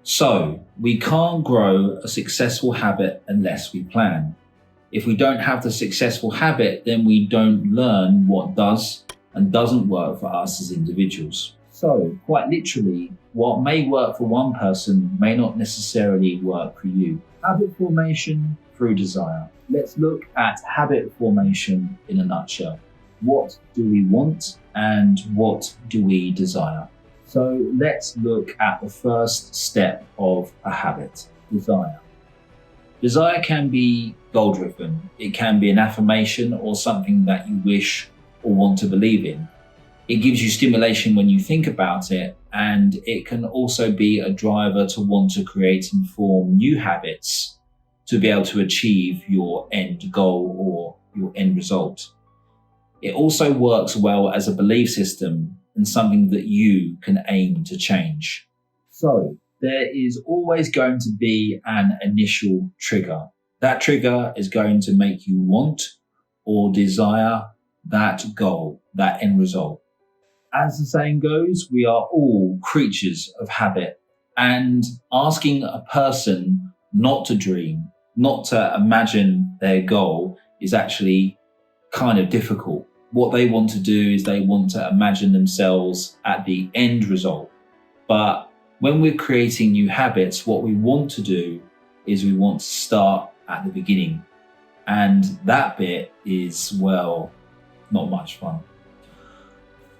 So we can't grow a successful habit unless we plan. If we don't have the successful habit, then we don't learn what does and doesn't work for us as individuals. So quite literally, what may work for one person may not necessarily work for you. Habit formation through desire. Let's look at habit formation in a nutshell. What do we want and what do we desire? So let's look at the first step of a habit, desire. Desire can be goal-driven. It can be an affirmation or something that you wish or want to believe in. It gives you stimulation when you think about it, and it can also be a driver to want to create and form new habits to be able to achieve your end goal or your end result. It also works well as a belief system and something that you can aim to change. So there is always going to be an initial trigger. That trigger is going to make you want or desire that goal, that end result. As the saying goes, we are all creatures of habit, and asking a person not to dream, not to imagine their goal is actually kind of difficult. What they want to do is they want to imagine themselves at the end result. But when we're creating new habits, what we want to do is we want to start at the beginning. And that bit is, well, not much fun.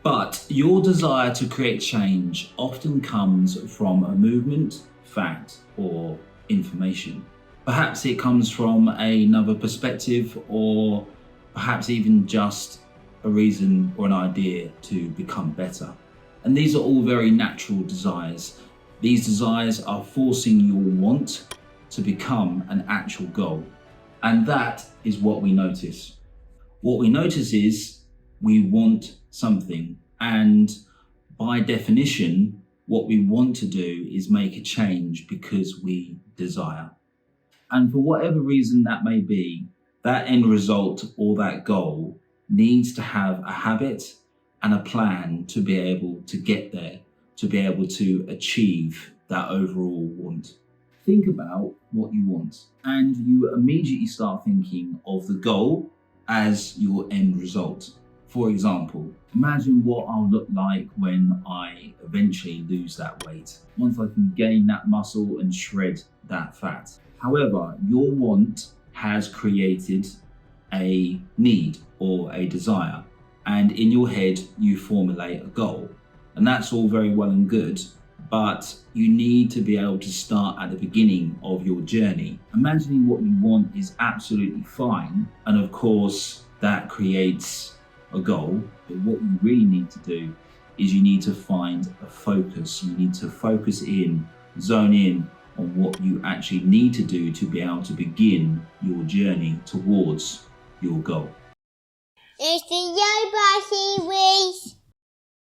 But your desire to create change often comes from a movement, fact, or information. Perhaps it comes from another perspective, or perhaps even just a reason or an idea to become better. And these are all very natural desires. These desires are forcing your want to become an actual goal. And that is what we notice. What we notice is we want something, and by definition, what we want to do is make a change because we desire. And for whatever reason that may be, that end result or that goal needs to have a habit and a plan to be able to get there, to be able to achieve that overall want. Think about what you want, and you immediately start thinking of the goal as your end result. For example, imagine what I'll look like when I eventually lose that weight, once I can gain that muscle and shred that fat. However, your want has created a need or a desire, and in your head you formulate a goal. And that's all very well and good, but you need to be able to start at the beginning of your journey. Imagining what you want is absolutely fine, and of course that creates a goal, but what you really need to do is you need to find a focus. You need to focus in, zone in on what you actually need to do to be able to begin your journey towards your goal. It's the Yo Series.